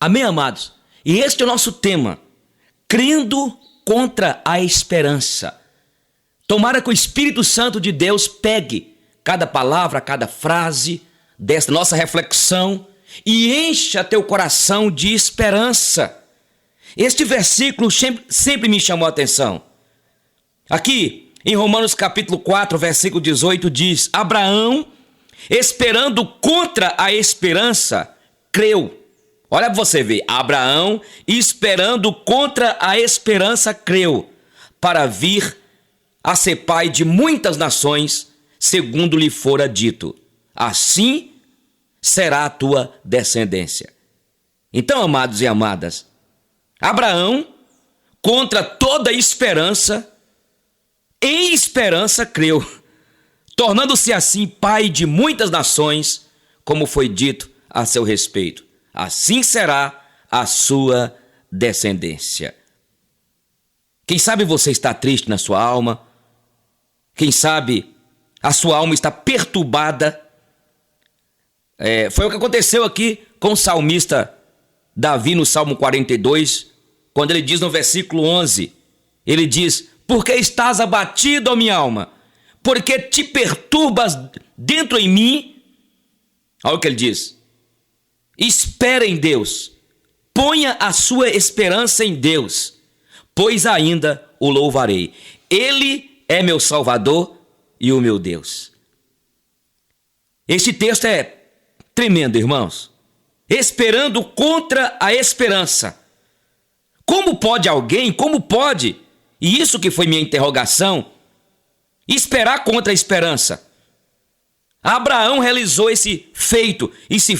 Amém, amados? E este é o nosso tema, crendo contra a esperança. Tomara que o Espírito Santo de Deus pegue cada palavra, cada frase desta nossa reflexão e encha teu coração de esperança. Este versículo sempre me chamou a atenção. Aqui, em Romanos capítulo 4, versículo 18, diz: Abraão, esperando contra a esperança, creu. Olha para você ver, Abraão, esperando contra a esperança, creu, para vir a ser pai de muitas nações, segundo lhe fora dito. Assim será a tua descendência. Então, amados e amadas, Abraão, contra toda esperança, em esperança creu, tornando-se assim pai de muitas nações, como foi dito a seu respeito. Assim será a sua descendência. Quem sabe você está triste na sua alma? Quem sabe a sua alma está perturbada? Foi o que aconteceu aqui com o salmista Davi no Salmo 42, quando ele diz no versículo 11, ele diz: Por que estás abatido, ó minha alma? Por que te perturbas dentro em mim? Olha o que ele diz: Espera em Deus, ponha a sua esperança em Deus, pois ainda o louvarei. Ele é meu Salvador e o meu Deus. Este texto é tremendo, irmãos. Esperando contra a esperança. Como pode, e isso que foi minha interrogação, esperar contra a esperança? Abraão realizou esse feito, e ele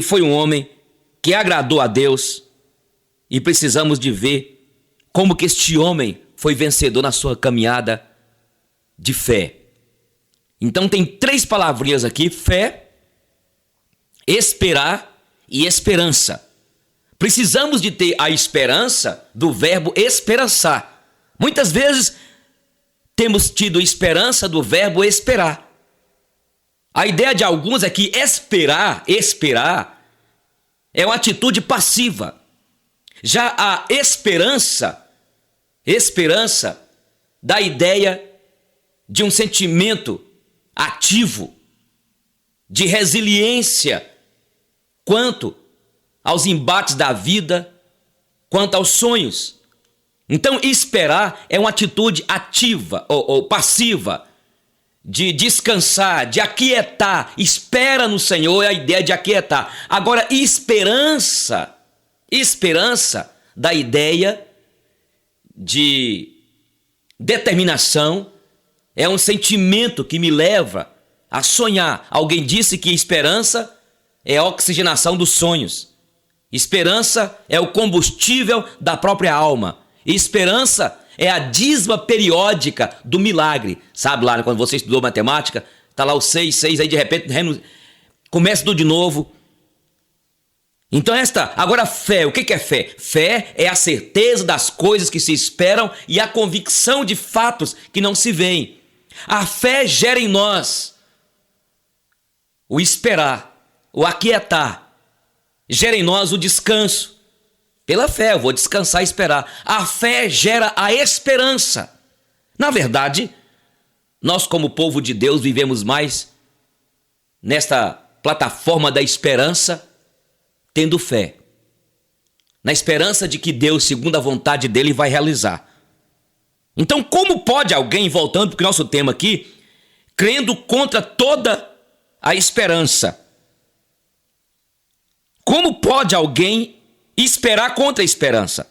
foi um homem que agradou a Deus, e precisamos de ver como que este homem foi vencedor na sua caminhada de fé. Então tem 3 palavrinhas aqui: fé, esperar e esperança. Precisamos de ter a esperança do verbo esperançar. Muitas vezes temos tido esperança do verbo esperar. A ideia de alguns é que esperar é uma atitude passiva. Já a esperança dá a ideia de um sentimento ativo, de resiliência quanto aos embates da vida, quanto aos sonhos. Então, esperar é uma atitude ativa ou passiva, de descansar, de aquietar. Espera no Senhor é a ideia de aquietar. Agora, esperança dá a ideia de determinação, é um sentimento que me leva a sonhar. Alguém disse que esperança é a oxigenação dos sonhos. Esperança é o combustível da própria alma. Esperança é a dízima periódica do milagre. Sabe lá, quando você estudou matemática, está lá o 6, aí de repente começa tudo de novo. Então agora fé, o que é fé? Fé é a certeza das coisas que se esperam e a convicção de fatos que não se veem. A fé gera em nós o esperar, o aquietar, gera em nós o descanso. Pela fé, eu vou descansar e esperar. A fé gera a esperança. Na verdade, nós como povo de Deus vivemos mais nesta plataforma da esperança, tendo fé. Na esperança de que Deus, segundo a vontade dele, vai realizar. Então, como pode alguém, voltando para o nosso tema aqui, crendo contra toda a esperança? Como pode alguém esperar contra a esperança?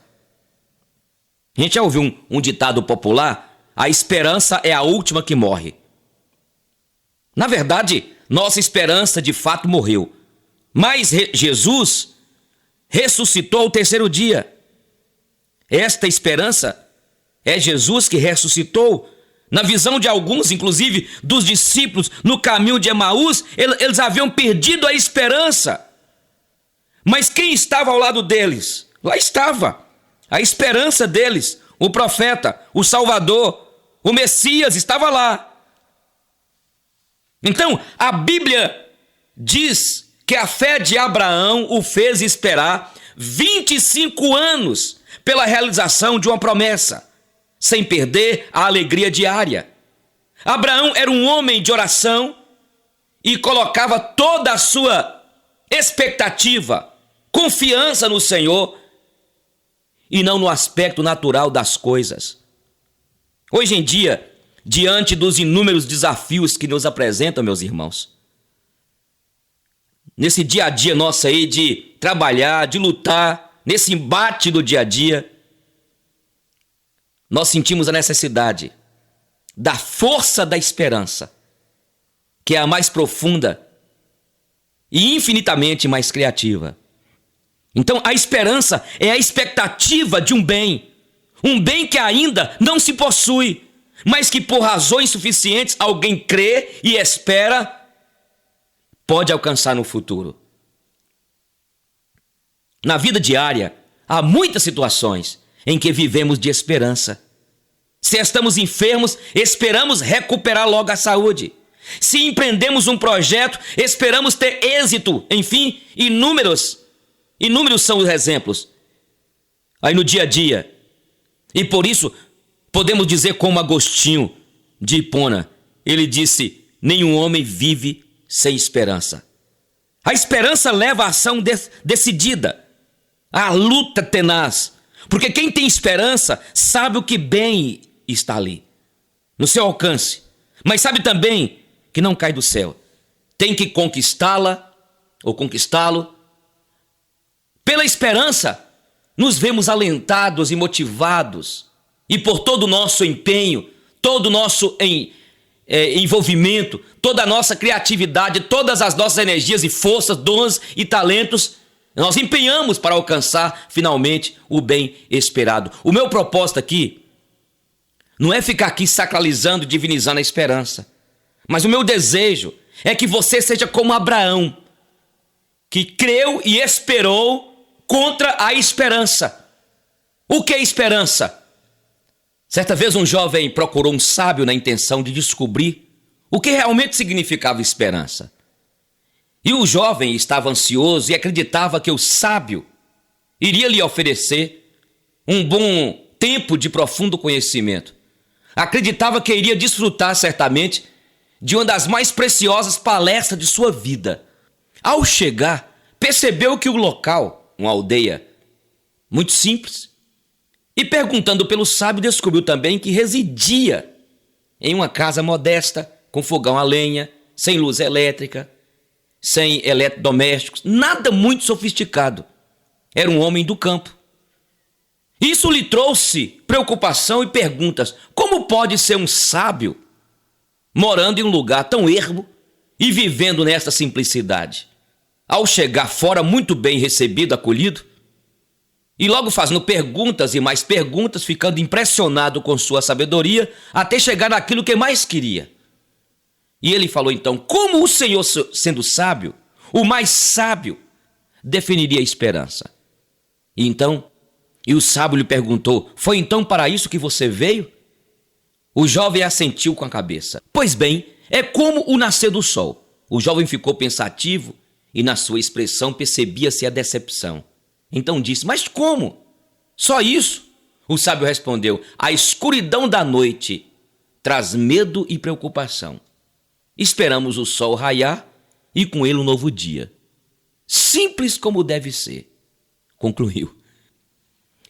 A gente já ouviu um ditado popular: a esperança é a última que morre. Na verdade, nossa esperança de fato morreu. Mas Jesus ressuscitou ao 3º dia. Esta esperança é Jesus que ressuscitou. Na visão de alguns, inclusive dos discípulos, no caminho de Emaús, eles haviam perdido a esperança. Mas quem estava ao lado deles? Lá estava a esperança deles, o profeta, o Salvador, o Messias estava lá. Então, a Bíblia diz que a fé de Abraão o fez esperar 25 anos pela realização de uma promessa, sem perder a alegria diária. Abraão era um homem de oração e colocava toda a sua expectativa, confiança no Senhor e não no aspecto natural das coisas. Hoje em dia, diante dos inúmeros desafios que nos apresentam, meus irmãos, nesse dia a dia nosso aí de trabalhar, de lutar, nesse embate do dia a dia, nós sentimos a necessidade da força da esperança, que é a mais profunda e infinitamente mais criativa. Então, a esperança é a expectativa de um bem que ainda não se possui, mas que por razões suficientes alguém crê e espera pode alcançar no futuro. Na vida diária, há muitas situações em que vivemos de esperança. Se estamos enfermos, esperamos recuperar logo a saúde. Se empreendemos um projeto, esperamos ter êxito. Enfim, inúmeros são os exemplos aí no dia a dia. E por isso, podemos dizer como Agostinho de Hipona, ele disse: nenhum homem vive sem esperança. A esperança leva à ação decidida, à luta tenaz, porque quem tem esperança sabe o que bem está ali, no seu alcance, mas sabe também que não cai do céu. Tem que conquistá-la ou conquistá-lo. Pela esperança, nos vemos alentados e motivados, e por todo o nosso empenho, todo o nosso envolvimento, toda a nossa criatividade, todas as nossas energias e forças, dons e talentos, nós empenhamos para alcançar finalmente o bem esperado. O meu propósito aqui não é ficar aqui sacralizando, divinizando a esperança, mas o meu desejo é que você seja como Abraão, que creu e esperou contra a esperança. O que é esperança? Certa vez um jovem procurou um sábio na intenção de descobrir o que realmente significava esperança. E o jovem estava ansioso e acreditava que o sábio iria lhe oferecer um bom tempo de profundo conhecimento. Acreditava que iria desfrutar certamente de uma das mais preciosas palestras de sua vida. Ao chegar, percebeu que o local, uma aldeia muito simples, e perguntando pelo sábio, descobriu também que residia em uma casa modesta, com fogão a lenha, sem luz elétrica, sem eletrodomésticos, nada muito sofisticado. Era um homem do campo. Isso lhe trouxe preocupação e perguntas: como pode ser um sábio morando em um lugar tão ermo e vivendo nesta simplicidade? Ao chegar fora, muito bem recebido, acolhido, e logo fazendo perguntas e mais perguntas, ficando impressionado com sua sabedoria, até chegar naquilo que mais queria. E ele falou então: como o Senhor, sendo sábio, o mais sábio, definiria a esperança? E o sábio lhe perguntou: foi então para isso que você veio? O jovem assentiu com a cabeça. Pois bem, é como o nascer do sol. O jovem ficou pensativo e na sua expressão percebia-se a decepção. Então disse: mas como? Só isso? O sábio respondeu: a escuridão da noite traz medo e preocupação. Esperamos o sol raiar e com ele um novo dia. Simples como deve ser, concluiu.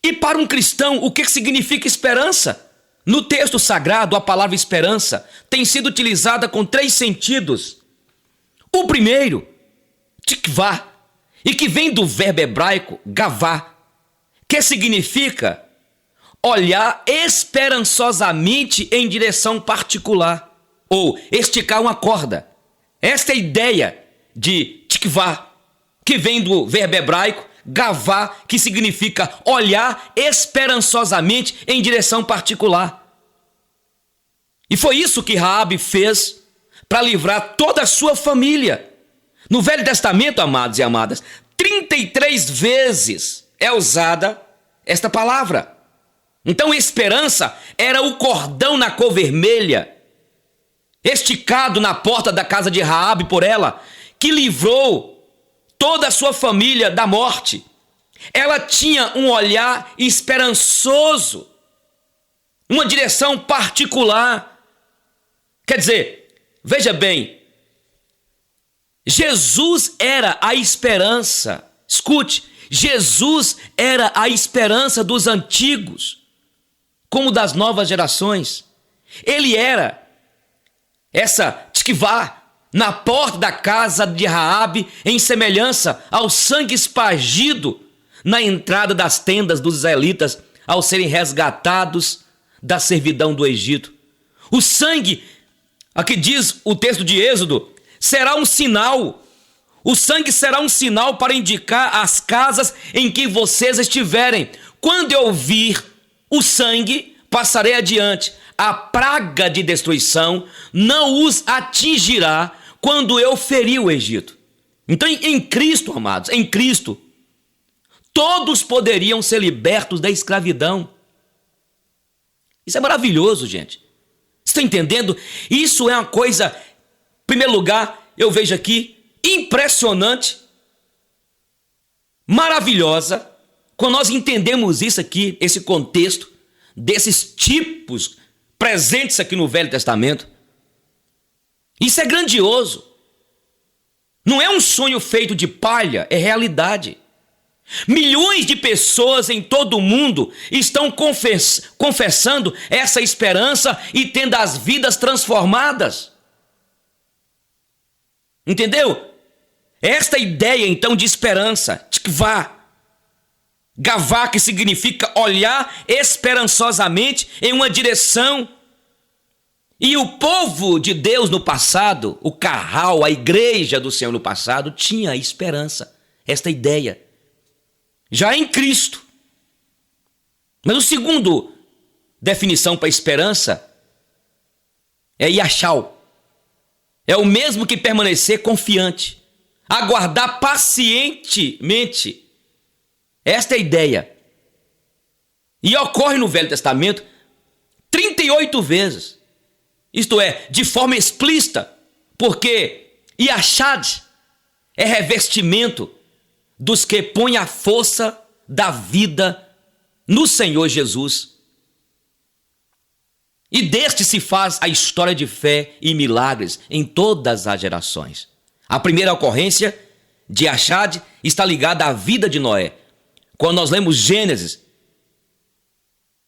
E para um cristão, o que significa esperança? No texto sagrado, a palavra esperança tem sido utilizada com 3 sentidos. O primeiro, tikvá, e que vem do verbo hebraico gavá, que significa olhar esperançosamente em direção particular, ou esticar uma corda. Esta é a ideia de tikvá, que vem do verbo hebraico gavá, que significa olhar esperançosamente em direção particular. E foi isso que Raabe fez para livrar toda a sua família. No Velho Testamento, amados e amadas, 33 vezes é usada esta palavra. Então, esperança era o cordão na cor vermelha, esticado na porta da casa de Raabe por ela, que livrou toda a sua família da morte. Ela tinha um olhar esperançoso, uma direção particular. Quer dizer, veja bem, Jesus era a esperança. Escute, Jesus era a esperança dos antigos, como das novas gerações. Ele era essa tikvá na porta da casa de Raabe, em semelhança ao sangue espargido na entrada das tendas dos israelitas ao serem resgatados da servidão do Egito. O sangue, aqui diz o texto de Êxodo, será um sinal. O sangue será um sinal para indicar as casas em que vocês estiverem. Quando eu vir o sangue, passarei adiante. A praga de destruição não os atingirá quando eu ferir o Egito. Então, em Cristo, amados, em Cristo, todos poderiam ser libertos da escravidão. Isso é maravilhoso, gente. Você está entendendo? Isso é uma coisa, em primeiro lugar, eu vejo aqui, impressionante, maravilhosa, quando nós entendemos isso aqui, esse contexto, desses tipos presentes aqui no Velho Testamento. Isso é grandioso. Não é um sonho feito de palha, é realidade. Milhões de pessoas em todo o mundo estão confessando essa esperança e tendo as vidas transformadas. Entendeu? Esta ideia então de esperança, tikvá, gavá, que significa olhar esperançosamente em uma direção. E o povo de Deus no passado, o carral, a igreja do Senhor no passado, tinha esperança, esta ideia, já em Cristo. Mas o segundo definição para esperança é yachal. É o mesmo que permanecer confiante, aguardar pacientemente. Esta é a ideia. E ocorre no Velho Testamento 38 vezes. Isto é, de forma explícita, porque yachad é revestimento dos que põem a força da vida no Senhor Jesus. E deste se faz a história de fé e milagres em todas as gerações. A primeira ocorrência de yachad está ligada à vida de Noé. Quando nós lemos Gênesis,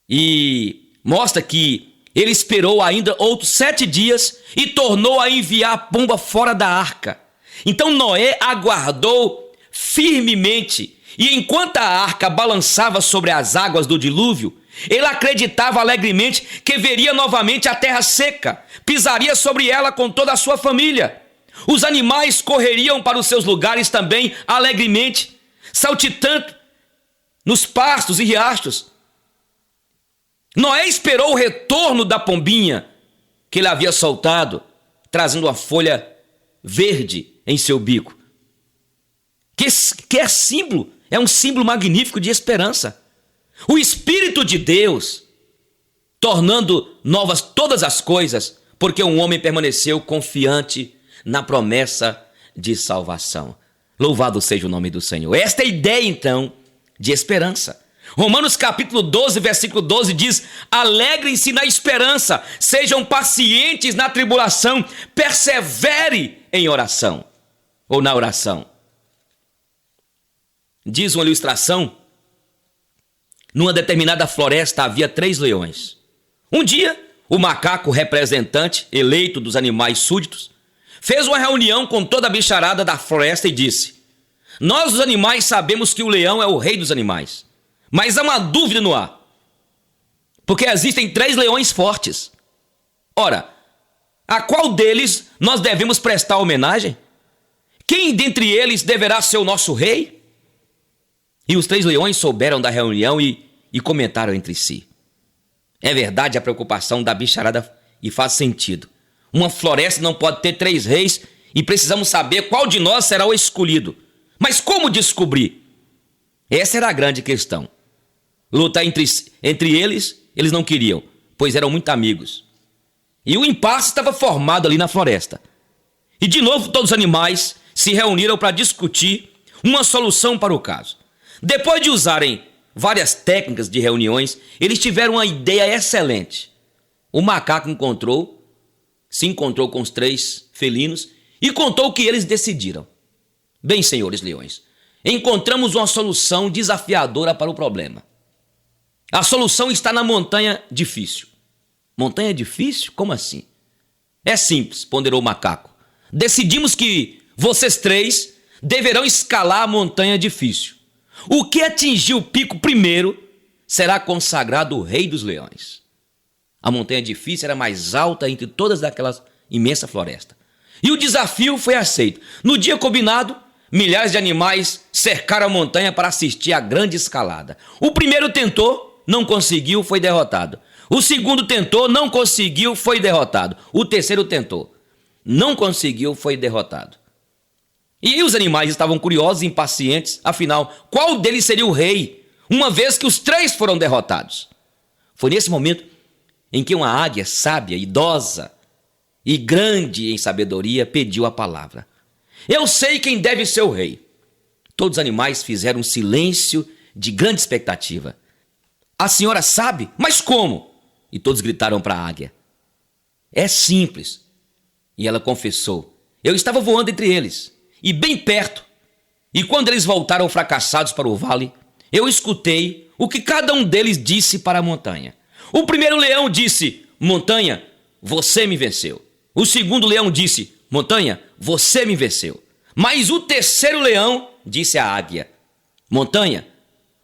e mostra que ele esperou ainda outros 7 dias e tornou a enviar a pomba fora da arca. Então Noé aguardou firmemente, e enquanto a arca balançava sobre as águas do dilúvio, ele acreditava alegremente que veria novamente a terra seca, pisaria sobre ela com toda a sua família. Os animais correriam para os seus lugares também alegremente, saltitando nos pastos e riachos. Noé esperou o retorno da pombinha que ele havia soltado, trazendo uma folha verde em seu bico. Que é símbolo, é um símbolo magnífico de esperança. O Espírito de Deus, tornando novas todas as coisas, porque um homem permaneceu confiante na promessa de salvação. Louvado seja o nome do Senhor. Esta é a ideia, então, de esperança. Romanos capítulo 12, versículo 12 diz: alegrem-se na esperança, sejam pacientes na tribulação, persevere em oração, ou na oração. Diz uma ilustração, numa determinada floresta havia 3 leões. Um dia, o macaco representante, eleito dos animais súditos, fez uma reunião com toda a bicharada da floresta e disse: nós, os animais, sabemos que o leão é o rei dos animais. Mas há uma dúvida no ar, porque existem 3 leões fortes. Ora, a qual deles nós devemos prestar homenagem? Quem dentre eles deverá ser o nosso rei? E os 3 leões souberam da reunião e comentaram entre si. É verdade a preocupação da bicharada e faz sentido. Uma floresta não pode ter 3 reis e precisamos saber qual de nós será o escolhido. Mas como descobrir? Essa era a grande questão. Lutar entre eles não queriam, pois eram muito amigos. E o impasse estava formado ali na floresta. E de novo todos os animais se reuniram para discutir uma solução para o caso. Depois de usarem várias técnicas de reuniões, eles tiveram uma ideia excelente. O macaco se encontrou com os 3 felinos e contou o que eles decidiram. Bem, senhores leões, encontramos uma solução desafiadora para o problema. A solução está na montanha difícil. Montanha difícil? Como assim? É simples, ponderou o macaco. Decidimos que vocês 3 deverão escalar a montanha difícil. O que atingir o pico primeiro será consagrado o rei dos leões. A montanha difícil era mais alta entre todas aquelas imensa floresta. E o desafio foi aceito. No dia combinado, milhares de animais cercaram a montanha para assistir à grande escalada. O primeiro tentou, não conseguiu, foi derrotado. O segundo tentou, não conseguiu, foi derrotado. O terceiro tentou, não conseguiu, foi derrotado. E os animais estavam curiosos e impacientes. Afinal, qual deles seria o rei, uma vez que os 3 foram derrotados? Foi nesse momento em que uma águia sábia, idosa e grande em sabedoria pediu a palavra. Eu sei quem deve ser o rei. Todos os animais fizeram um silêncio de grande expectativa. A senhora sabe? Mas como? E todos gritaram para a águia. É simples. E ela confessou. Eu estava voando entre eles, e bem perto. E quando eles voltaram fracassados para o vale, eu escutei o que cada um deles disse para a montanha. O primeiro leão disse, montanha, você me venceu. O segundo leão disse, montanha, você me venceu. Mas o terceiro leão disse à águia, montanha,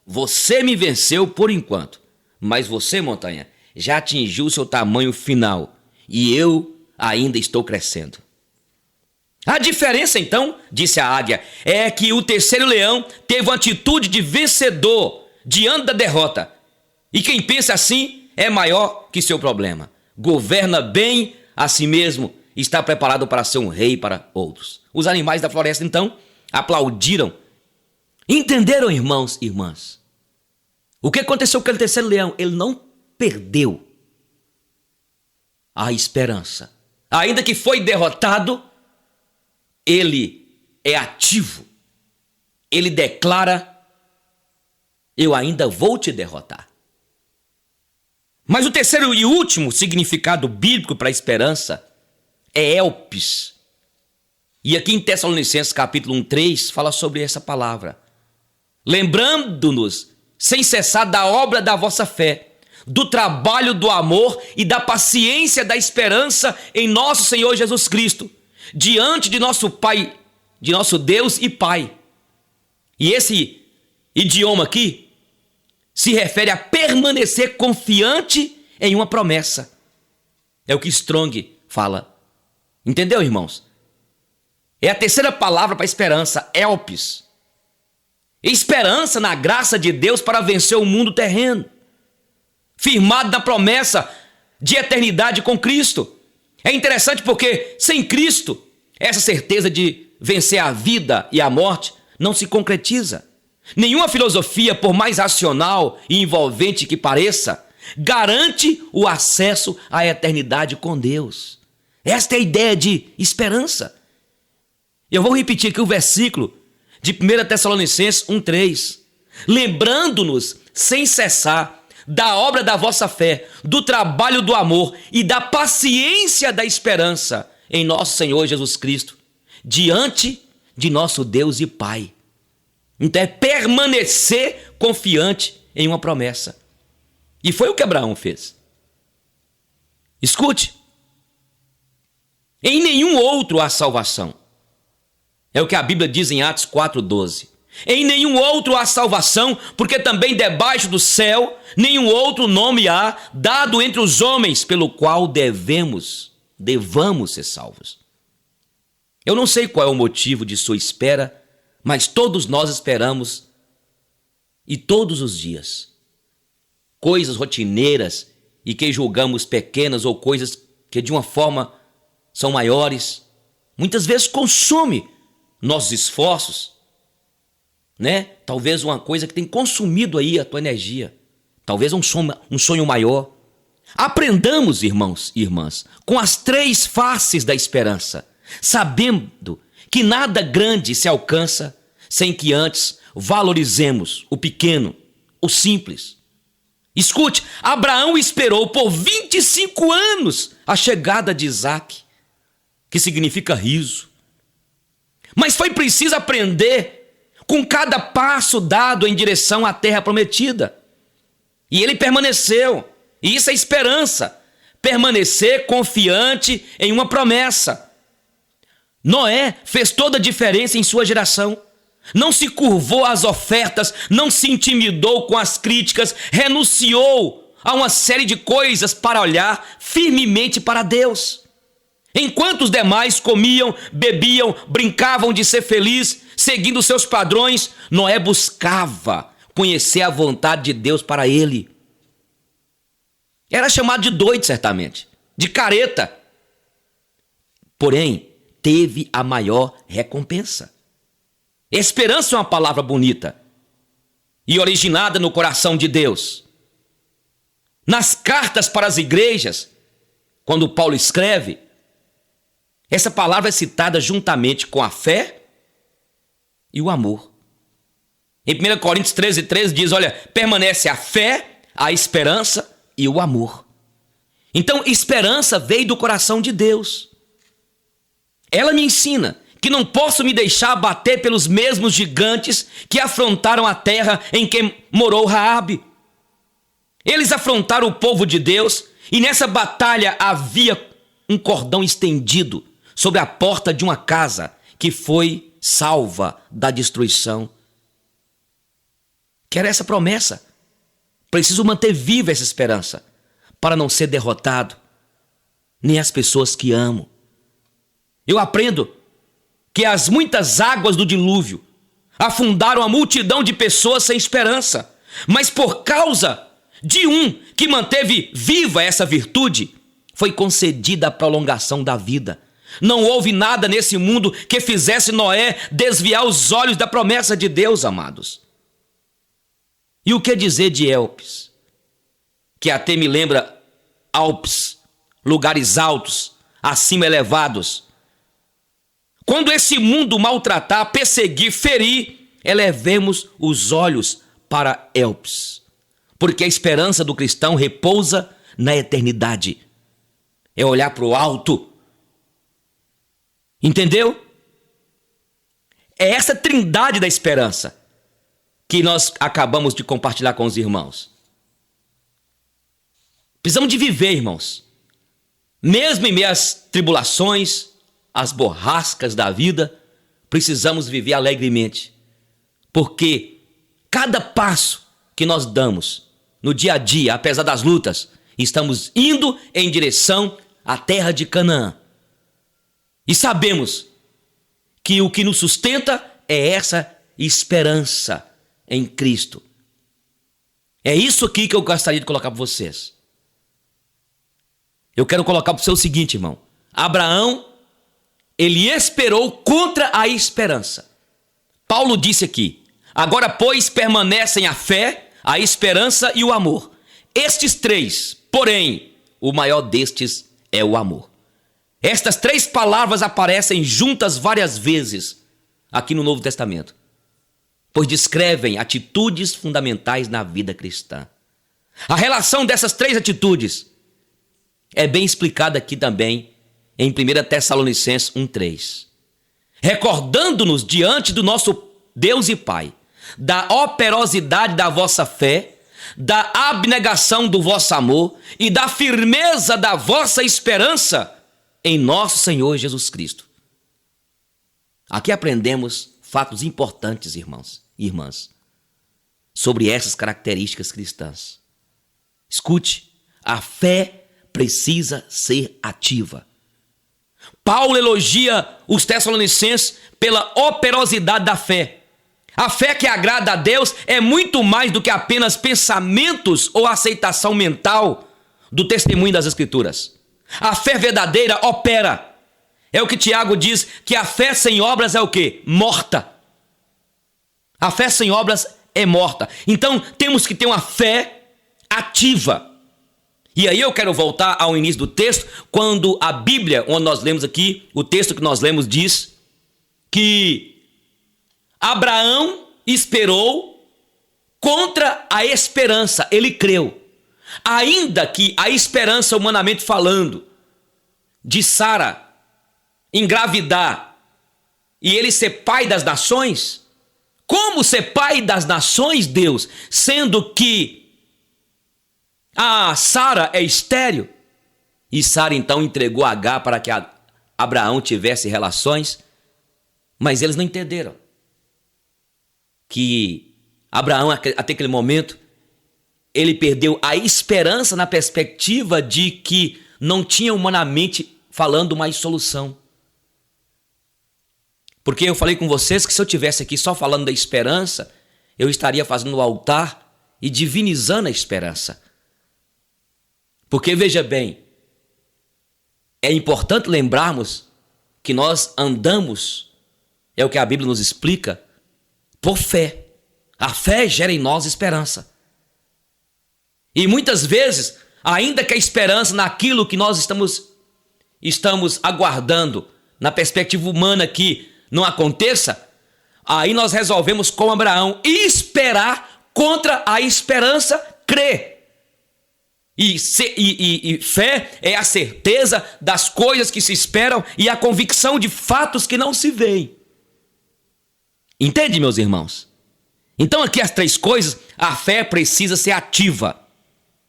você me venceu por enquanto. Mas você, montanha, já atingiu seu tamanho final. E eu ainda estou crescendo. A diferença, então, disse a águia, é que o terceiro leão teve uma atitude de vencedor diante da derrota. E quem pensa assim é maior que seu problema. Governa bem a si mesmo, está preparado para ser um rei para outros. Os animais da floresta, então, aplaudiram. Entenderam, irmãos e irmãs? O que aconteceu com aquele terceiro leão? Ele não perdeu a esperança. Ainda que foi derrotado, ele é ativo. Ele declara, eu ainda vou te derrotar. Mas o terceiro e último significado bíblico para a esperança é elpis. E aqui em Tessalonicenses capítulo 1:3 fala sobre essa palavra. Lembrando-nos sem cessar da obra da vossa fé, do trabalho do amor e da paciência da esperança em nosso Senhor Jesus Cristo, diante de nosso Pai, de nosso Deus e Pai. E esse idioma aqui se refere a permanecer confiante em uma promessa. É o que Strong fala. Entendeu, irmãos? É a terceira palavra para esperança, elpis. Esperança na graça de Deus para vencer o mundo terreno. Firmado na promessa de eternidade com Cristo. É interessante porque sem Cristo, essa certeza de vencer a vida e a morte não se concretiza. Nenhuma filosofia, por mais racional e envolvente que pareça, garante o acesso à eternidade com Deus. Esta é a ideia de esperança. Eu vou repetir aqui o versículo de 1 Tessalonicenses 1:3. Lembrando-nos sem cessar da obra da vossa fé, do trabalho do amor e da paciência da esperança em nosso Senhor Jesus Cristo, diante de nosso Deus e Pai. Então é permanecer confiante em uma promessa. E foi o que Abraão fez. Escute. Em nenhum outro há salvação. É o que a Bíblia diz em Atos 4:12. Em nenhum outro há salvação, porque também debaixo do céu nenhum outro nome há dado entre os homens pelo qual devamos ser salvos. Eu não sei qual é o motivo de sua espera, mas todos nós esperamos, e todos os dias, coisas rotineiras e que julgamos pequenas ou coisas que de uma forma são maiores, muitas vezes consome nossos esforços, né? Talvez uma coisa que tem consumido aí a tua energia, talvez um sonho maior. Aprendamos, irmãos e irmãs, com as 3 faces da esperança, sabendo que nada grande se alcança sem que antes valorizemos o pequeno, o simples. Escute, Abraão esperou por 25 anos a chegada de Isaque, que significa riso. Mas foi preciso aprender com cada passo dado em direção à terra prometida. E ele permaneceu, e isso é esperança, permanecer confiante em uma promessa. Noé fez toda a diferença em sua geração. Não se curvou às ofertas, não se intimidou com as críticas, renunciou a uma série de coisas para olhar firmemente para Deus. Enquanto os demais comiam, bebiam, brincavam de ser feliz, seguindo seus padrões, Noé buscava conhecer a vontade de Deus para ele. Era chamado de doido, certamente, de careta. Porém, teve a maior recompensa. Esperança é uma palavra bonita e originada no coração de Deus. Nas cartas para as igrejas, quando Paulo escreve, essa palavra é citada juntamente com a fé e o amor. Em 1 Coríntios 13:13 diz, olha, permanece a fé, a esperança e o amor. Então, esperança veio do coração de Deus. Ela me ensina que não posso me deixar abater pelos mesmos gigantes que afrontaram a terra em que morou Raabe. Eles afrontaram o povo de Deus e nessa batalha havia um cordão estendido sobre a porta de uma casa que foi salva da destruição. Quero essa promessa. Preciso manter viva essa esperança para não ser derrotado, nem as pessoas que amo. Eu aprendo que as muitas águas do dilúvio afundaram a multidão de pessoas sem esperança, mas por causa de um que manteve viva essa virtude, foi concedida a prolongação da vida. Não houve nada nesse mundo que fizesse Noé desviar os olhos da promessa de Deus, amados. E o que dizer de Elpis? Que até me lembra Alpes, lugares altos, acima elevados. Quando esse mundo maltratar, perseguir, ferir, elevemos os olhos para Elpis, porque a esperança do cristão repousa na eternidade. É olhar para o alto. Entendeu? É essa trindade da esperança que nós acabamos de compartilhar com os irmãos. Precisamos de viver, irmãos. Mesmo em meio às tribulações, as borrascas da vida, precisamos viver alegremente, porque cada passo que nós damos no dia a dia, apesar das lutas, estamos indo em direção à terra de Canaã. E sabemos que o que nos sustenta é essa esperança em Cristo. É isso aqui que eu gostaria de colocar para vocês. Eu quero colocar para você o seguinte, irmão. Abraão, ele esperou contra a esperança. Paulo disse aqui, agora, pois, permanecem a fé, a esperança e o amor. Estes três, porém, o maior destes é o amor. Estas três palavras aparecem juntas várias vezes aqui no Novo Testamento, pois descrevem atitudes fundamentais na vida cristã. A relação dessas três atitudes é bem explicada aqui também em 1 Tessalonicenses 1:3. Recordando-nos diante do nosso Deus e Pai, da operosidade da vossa fé, da abnegação do vosso amor e da firmeza da vossa esperança em nosso Senhor Jesus Cristo. Aqui aprendemos fatos importantes, irmãos e irmãs, sobre essas características cristãs. Escute, a fé precisa ser ativa. Paulo elogia os Tessalonicenses pela operosidade da fé. A fé que agrada a Deus é muito mais do que apenas pensamentos ou aceitação mental do testemunho das Escrituras. A fé verdadeira opera. É o que Tiago diz, que a fé sem obras é o quê? Morta. A fé sem obras é morta. Então temos que ter uma fé ativa. E aí eu quero voltar ao início do texto, quando a Bíblia, onde nós lemos aqui, o texto que nós lemos diz que Abraão esperou contra a esperança, ele creu. Ainda que a esperança, humanamente falando, de Sara engravidar e ele ser pai das nações, como ser pai das nações, Deus, sendo que a Sara é estéril? E Sara então entregou Agar para que Abraão tivesse relações, mas eles não entenderam que Abraão, até aquele momento, ele perdeu a esperança na perspectiva de que não tinha humanamente falando mais solução. Porque eu falei com vocês que se eu tivesse aqui só falando da esperança, eu estaria fazendo o altar e divinizando a esperança. Porque veja bem, é importante lembrarmos que nós andamos, é o que a Bíblia nos explica, por fé. A fé gera em nós esperança. E muitas vezes, ainda que a esperança naquilo que nós estamos aguardando, na perspectiva humana que não aconteça, aí nós resolvemos, como Abraão, esperar contra a esperança, crer. E fé é a certeza das coisas que se esperam e a convicção de fatos que não se veem. Entende, meus irmãos? Então aqui as três coisas, a fé precisa ser ativa.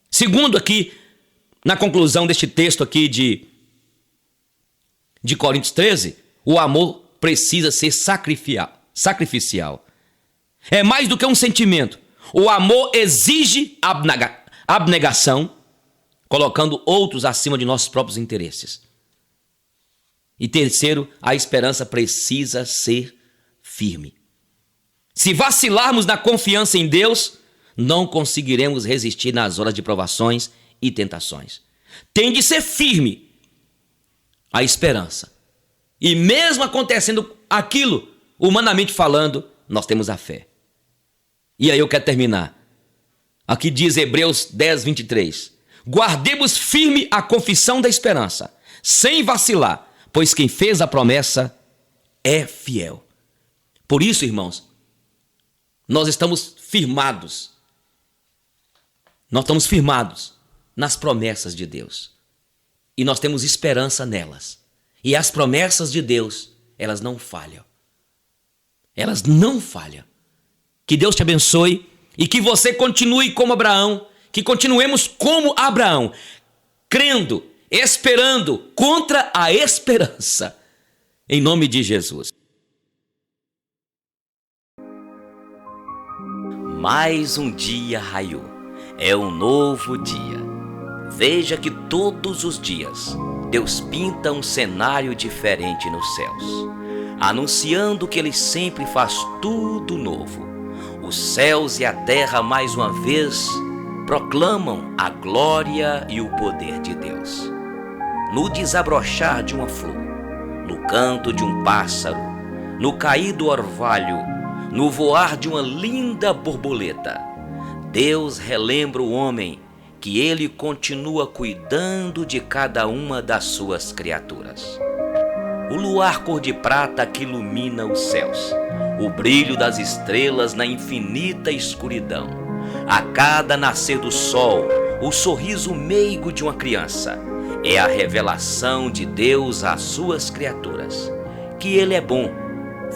Segundo aqui, na conclusão deste texto aqui de Coríntios 13, o amor precisa ser sacrificial. É mais do que um sentimento. O amor exige abnegação, colocando outros acima de nossos próprios interesses. E terceiro, a esperança precisa ser firme. Se vacilarmos na confiança em Deus, não conseguiremos resistir nas horas de provações e tentações. Tem de ser firme a esperança. E mesmo acontecendo aquilo, humanamente falando, nós temos a fé. E aí eu quero terminar. Aqui diz Hebreus 10, 23. Guardemos firme a confissão da esperança, sem vacilar, pois quem fez a promessa é fiel. Por isso, irmãos, nós estamos firmados. Nós estamos firmados nas promessas de Deus. E nós temos esperança nelas. E as promessas de Deus, elas não falham. Elas não falham. Que Deus te abençoe e que você continue como Abraão, que continuemos como Abraão, crendo, esperando contra a esperança. Em nome de Jesus. Mais um dia raiou. É um novo dia. Veja que todos os dias Deus pinta um cenário diferente nos céus, anunciando que Ele sempre faz tudo novo. Os céus e a terra mais uma vez proclamam a glória e o poder de Deus. No desabrochar de uma flor, no canto de um pássaro, no cair do orvalho, no voar de uma linda borboleta, Deus relembra o homem que Ele continua cuidando de cada uma das suas criaturas. O luar cor de prata que ilumina os céus, o brilho das estrelas na infinita escuridão, a cada nascer do sol, o sorriso meigo de uma criança, é a revelação de Deus às suas criaturas, que Ele é bom,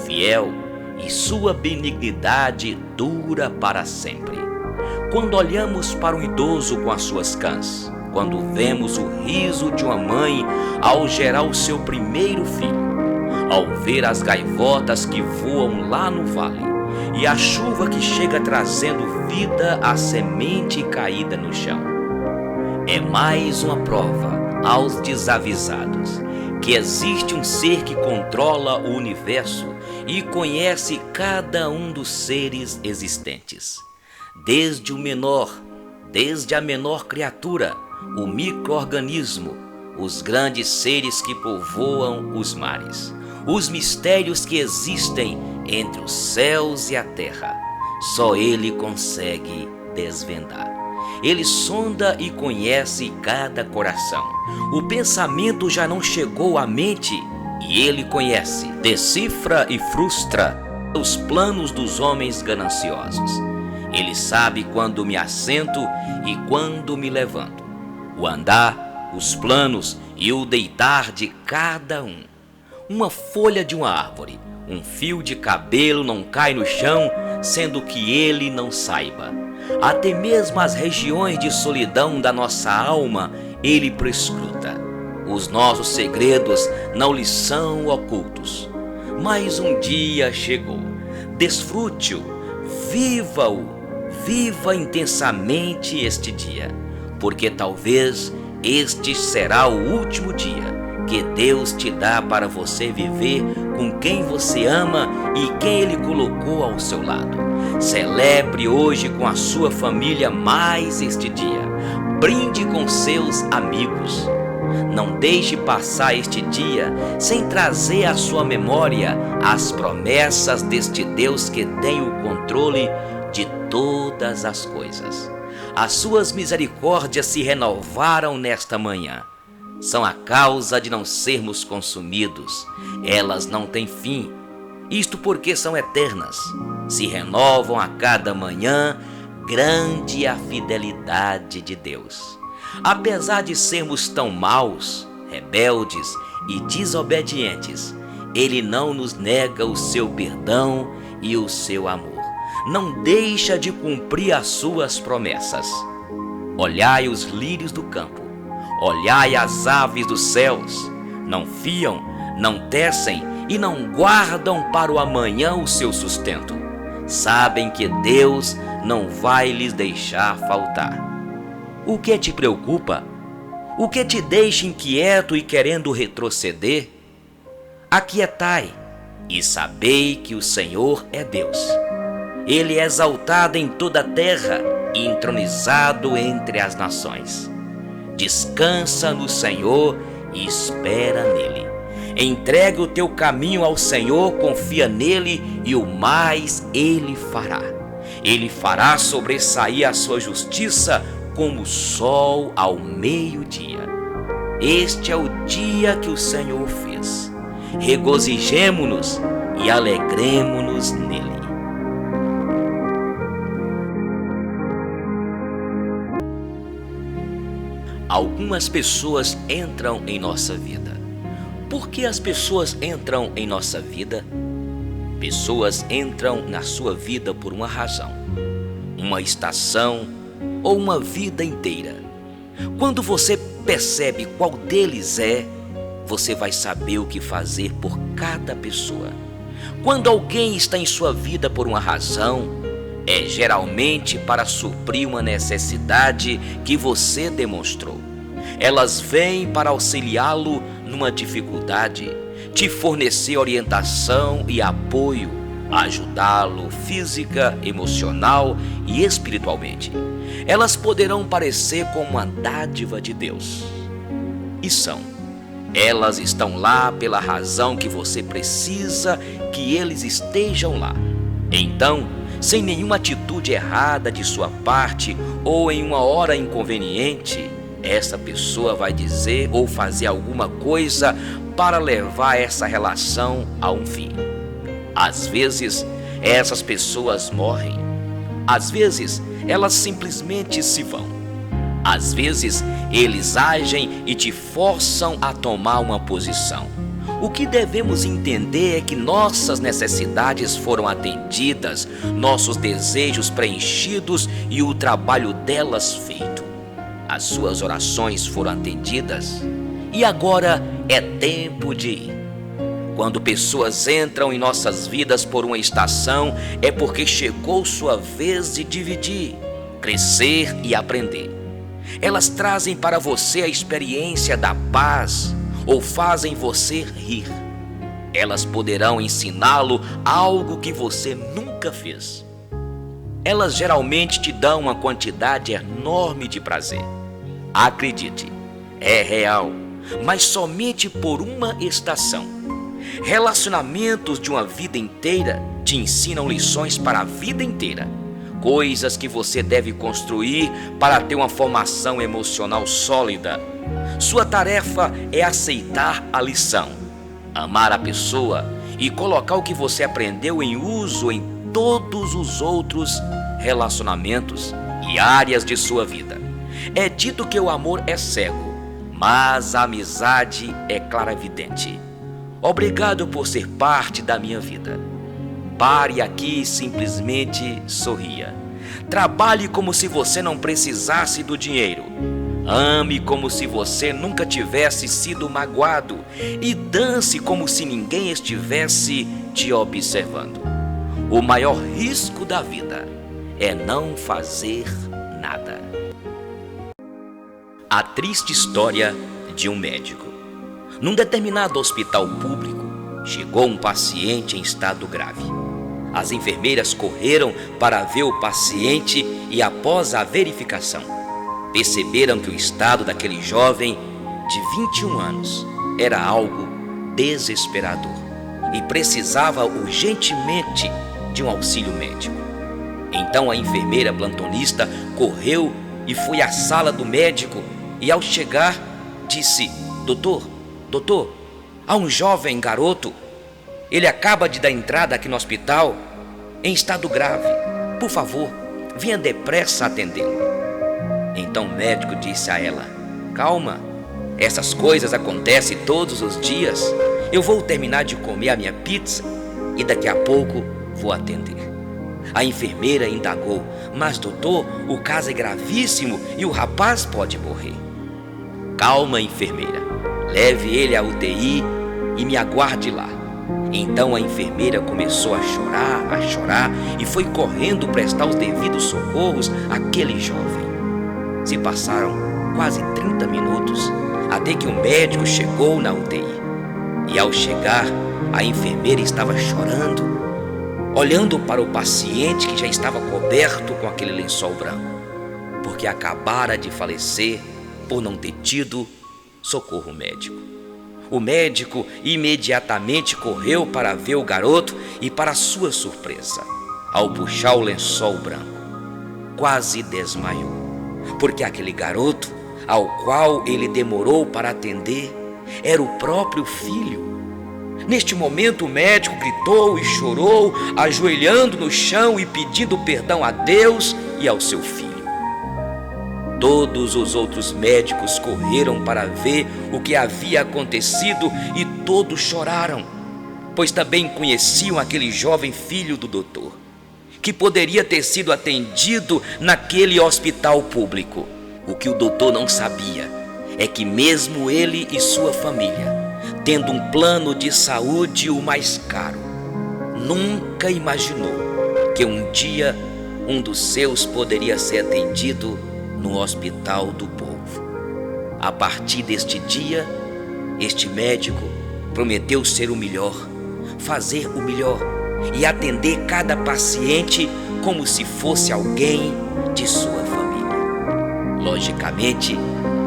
fiel e sua benignidade dura para sempre. Quando olhamos para um idoso com as suas cãs, quando vemos o riso de uma mãe ao gerar o seu primeiro filho, ao ver as gaivotas que voam lá no vale e a chuva que chega trazendo vida à semente caída no chão, é mais uma prova aos desavisados que existe um ser que controla o universo e conhece cada um dos seres existentes. Desde a menor criatura, o micro-organismo, os grandes seres que povoam os mares, os mistérios que existem entre os céus e a terra, só Ele consegue desvendar. Ele sonda e conhece cada coração. O pensamento já não chegou à mente e Ele conhece, decifra e frustra os planos dos homens gananciosos. Ele sabe quando me assento e quando me levanto, o andar, os planos e o deitar de cada um. Uma folha de uma árvore, um fio de cabelo não cai no chão, sendo que ele não saiba. Até mesmo as regiões de solidão da nossa alma, ele prescruta. Os nossos segredos não lhe são ocultos. Mas um dia chegou. Desfrute-o, viva-o, viva intensamente este dia, porque talvez este será o último dia que Deus te dá para você viver com quem você ama e quem Ele colocou ao seu lado. Celebre hoje com a sua família mais este dia. Brinde com seus amigos. Não deixe passar este dia sem trazer à sua memória as promessas deste Deus que tem o controle de todas as coisas. As suas misericórdias se renovaram nesta manhã. São a causa de não sermos consumidos. Elas não têm fim. Isto porque são eternas. Se renovam a cada manhã. Grande é a fidelidade de Deus. Apesar de sermos tão maus, rebeldes e desobedientes, Ele não nos nega o seu perdão e o seu amor. Não deixa de cumprir as suas promessas. Olhai os lírios do campo, olhai as aves dos céus. Não fiam, não tecem e não guardam para o amanhã o seu sustento. Sabem que Deus não vai lhes deixar faltar. O que te preocupa? O que te deixa inquieto e querendo retroceder? Aquietai e sabei que o Senhor é Deus. Ele é exaltado em toda a terra e entronizado entre as nações. Descansa no Senhor e espera nele. Entregue o teu caminho ao Senhor, confia nele e o mais ele fará. Ele fará sobressair a sua justiça como o sol ao meio-dia. Este é o dia que o Senhor fez. Regozijemo-nos e alegremo-nos nele. Algumas pessoas entram em nossa vida. Por que as pessoas entram em nossa vida? Pessoas entram na sua vida por uma razão, uma estação ou uma vida inteira. Quando você percebe qual deles é, você vai saber o que fazer por cada pessoa. Quando alguém está em sua vida por uma razão, é geralmente para suprir uma necessidade que você demonstrou. Elas vêm para auxiliá-lo numa dificuldade, te fornecer orientação e apoio, ajudá-lo física, emocional e espiritualmente. Elas poderão parecer como uma dádiva de Deus. E são. Elas estão lá pela razão que você precisa que eles estejam lá. Então, sem nenhuma atitude errada de sua parte ou em uma hora inconveniente, essa pessoa vai dizer ou fazer alguma coisa para levar essa relação a um fim. Às vezes, essas pessoas morrem. Às vezes, elas simplesmente se vão. Às vezes, eles agem e te forçam a tomar uma posição. O que devemos entender é que nossas necessidades foram atendidas, nossos desejos preenchidos e o trabalho delas feito. As suas orações foram atendidas e agora é tempo de ir. Quando pessoas entram em nossas vidas por uma estação, é porque chegou sua vez de dividir, crescer e aprender. Elas trazem para você a experiência da paz ou fazem você rir. Elas poderão ensiná-lo algo que você nunca fez. Elas geralmente te dão uma quantidade enorme de prazer. Acredite, é real, mas somente por uma estação. Relacionamentos de uma vida inteira te ensinam lições para a vida inteira. Coisas que você deve construir para ter uma formação emocional sólida. Sua tarefa é aceitar a lição, amar a pessoa e colocar o que você aprendeu em uso em todos os outros relacionamentos e áreas de sua vida. É dito que o amor é cego, mas a amizade é clarividente. Obrigado por ser parte da minha vida. Pare aqui e simplesmente sorria. Trabalhe como se você não precisasse do dinheiro. Ame como se você nunca tivesse sido magoado e dance como se ninguém estivesse te observando. O maior risco da vida é não fazer nada. A triste história de um médico. Num determinado hospital público, chegou um paciente em estado grave. As enfermeiras correram para ver o paciente e, após a verificação, perceberam que o estado daquele jovem de 21 anos era algo desesperador e precisava urgentemente de um auxílio médico. Então a enfermeira plantonista correu e foi à sala do médico e, ao chegar, disse: Doutor, há um jovem garoto. Ele acaba de dar entrada aqui no hospital em estado grave. Por favor, venha depressa atendê-lo. Então o médico disse a ela: Calma, essas coisas acontecem todos os dias. Eu vou terminar de comer a minha pizza e daqui a pouco vou atender. A enfermeira indagou: Mas doutor, o caso é gravíssimo e o rapaz pode morrer. Calma, enfermeira, leve ele à UTI e me aguarde lá. Então a enfermeira começou a chorar e foi correndo prestar os devidos socorros àquele jovem. Se passaram quase 30 minutos até que o médico chegou na UTI. E ao chegar, a enfermeira estava chorando, olhando para o paciente que já estava coberto com aquele lençol branco, porque acabara de falecer por não ter tido socorro médico. O médico imediatamente correu para ver o garoto e, para sua surpresa, ao puxar o lençol branco, quase desmaiou, porque aquele garoto, ao qual ele demorou para atender, era o próprio filho. Neste momento o médico gritou e chorou, ajoelhando no chão e pedindo perdão a Deus e ao seu filho. Todos os outros médicos correram para ver o que havia acontecido e todos choraram, pois também conheciam aquele jovem filho do doutor, que poderia ter sido atendido naquele hospital público. O que o doutor não sabia é que mesmo ele e sua família, tendo um plano de saúde o mais caro, nunca imaginou que um dia um dos seus poderia ser atendido no hospital do povo. A partir deste dia, este médico prometeu ser o melhor, fazer o melhor e atender cada paciente como se fosse alguém de sua família. Logicamente,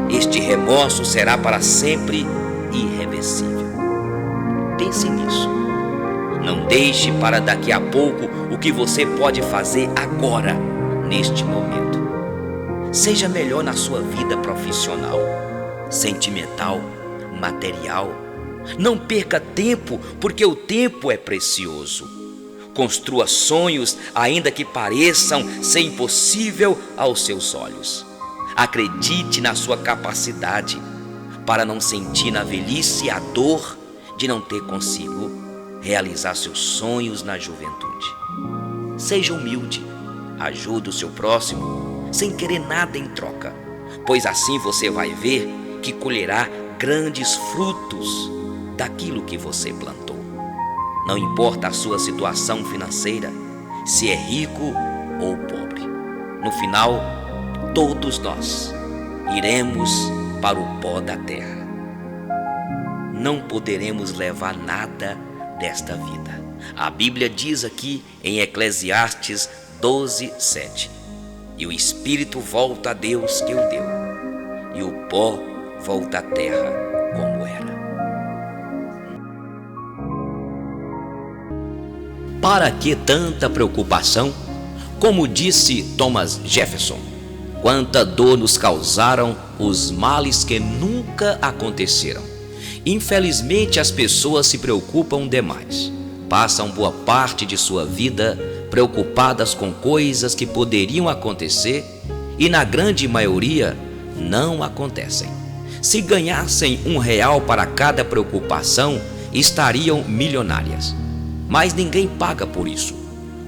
este remorso será para sempre irreversível. Pense nisso. Não deixe para daqui a pouco o que você pode fazer agora, neste momento. Seja melhor na sua vida profissional, sentimental, material. Não perca tempo, porque o tempo é precioso. Construa sonhos, ainda que pareçam ser impossível aos seus olhos. Acredite na sua capacidade, para não sentir na velhice a dor de não ter consigo realizar seus sonhos na juventude. Seja humilde, ajude o seu próximo, sem querer nada em troca, pois assim você vai ver que colherá grandes frutos daquilo que você plantou. Não importa a sua situação financeira, se é rico ou pobre. No final, todos nós iremos para o pó da terra. Não poderemos levar nada desta vida. A Bíblia diz aqui em Eclesiastes 12:7: E o espírito volta a Deus que o deu, e o pó volta à terra como era. Para que tanta preocupação? Como disse Thomas Jefferson, quanta dor nos causaram os males que nunca aconteceram. Infelizmente, as pessoas se preocupam demais. passam boa parte de sua vida preocupadas com coisas que poderiam acontecer e, na grande maioria, não acontecem. Se ganhassem R$ 1 para cada preocupação, estariam milionárias. Mas ninguém paga por isso,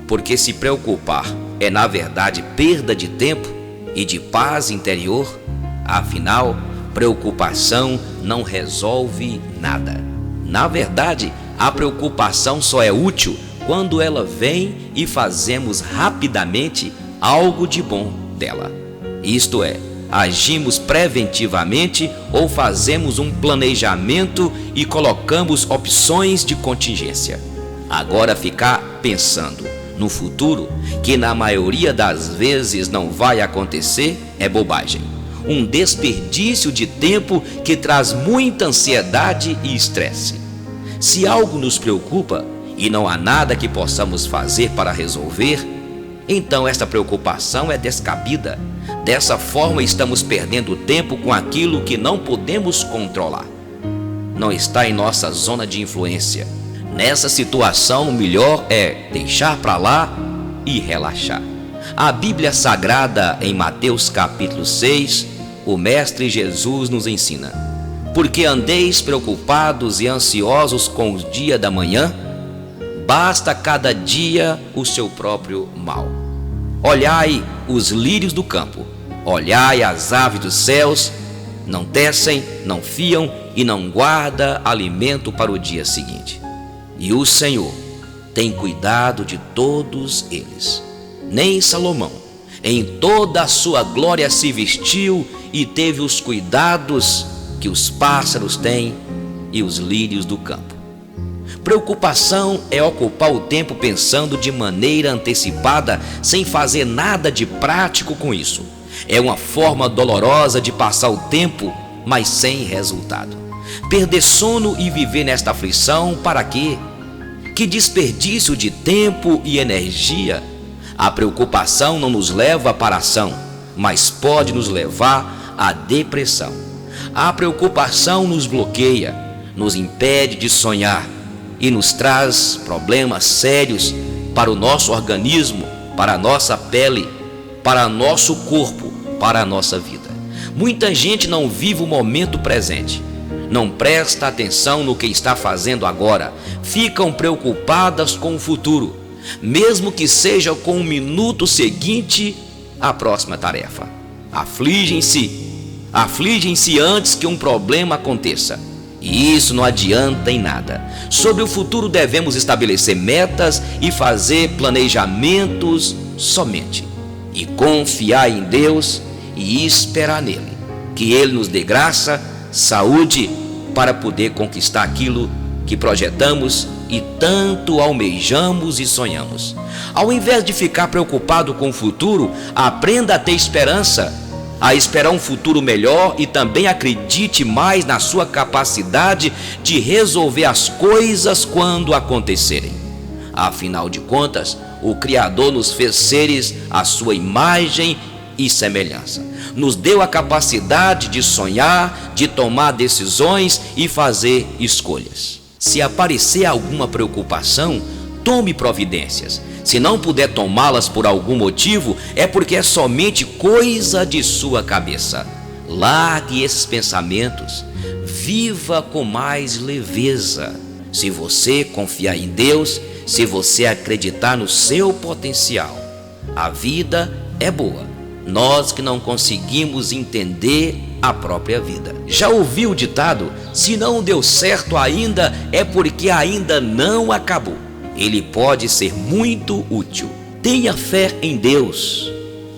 porque se preocupar é, na verdade, perda de tempo e de paz interior. Afinal, preocupação não resolve nada. Na verdade, a preocupação só é útil quando ela vem e fazemos rapidamente algo de bom dela. Isto é, agimos preventivamente ou fazemos um planejamento e colocamos opções de contingência. Agora, ficar pensando no futuro, que na maioria das vezes não vai acontecer, é bobagem. Um desperdício de tempo que traz muita ansiedade e estresse. Se algo nos preocupa e não há nada que possamos fazer para resolver, então esta preocupação é descabida. Dessa forma, estamos perdendo tempo com aquilo que não podemos controlar. Não está em nossa zona de influência. Nessa situação, o melhor é deixar para lá e relaxar. A Bíblia Sagrada, em Mateus capítulo 6, o Mestre Jesus nos ensina: porque andeis preocupados e ansiosos com o dia da manhã, basta cada dia o seu próprio mal. Olhai os lírios do campo, olhai as aves dos céus, não tecem, não fiam e não guarda alimento para o dia seguinte. E o Senhor tem cuidado de todos eles. Nem Salomão, em toda a sua glória, se vestiu e teve os cuidados que os pássaros têm e os lírios do campo. Preocupação é ocupar o tempo pensando de maneira antecipada, sem fazer nada de prático com isso. É uma forma dolorosa de passar o tempo, mas sem resultado. Perder sono e viver nesta aflição, para quê? Que desperdício de tempo e energia! A preocupação não nos leva para a ação, mas pode nos levar à depressão. A preocupação nos bloqueia, nos impede de sonhar e nos traz problemas sérios para o nosso organismo, para a nossa pele, para nosso corpo, para a nossa vida. Muita gente não vive o momento presente, não presta atenção no que está fazendo agora, ficam preocupadas com o futuro, mesmo que seja com o minuto seguinte à próxima tarefa. Afligem-se antes que um problema aconteça, e isso não adianta em nada. Sobre o futuro devemos estabelecer metas e fazer planejamentos somente, e confiar em Deus e esperar nele, que Ele nos dê graça, saúde, para poder conquistar aquilo que projetamos e tanto almejamos e sonhamos. Ao invés de ficar preocupado com o futuro, aprenda a ter esperança, a esperar um futuro melhor, e também acredite mais na sua capacidade de resolver as coisas quando acontecerem. Afinal de contas, o Criador nos fez seres à sua imagem e semelhança. Nos deu a capacidade de sonhar, de tomar decisões e fazer escolhas. Se aparecer alguma preocupação, tome providências. Se não puder tomá-las por algum motivo, é porque é somente coisa de sua cabeça. Largue esses pensamentos. Viva com mais leveza. Se você confiar em Deus, se você acreditar no seu potencial, a vida é boa. Nós que não conseguimos entender a própria vida. Já ouviu o ditado: se não deu certo ainda, é porque ainda não acabou. Ele pode ser muito útil. Tenha fé em Deus.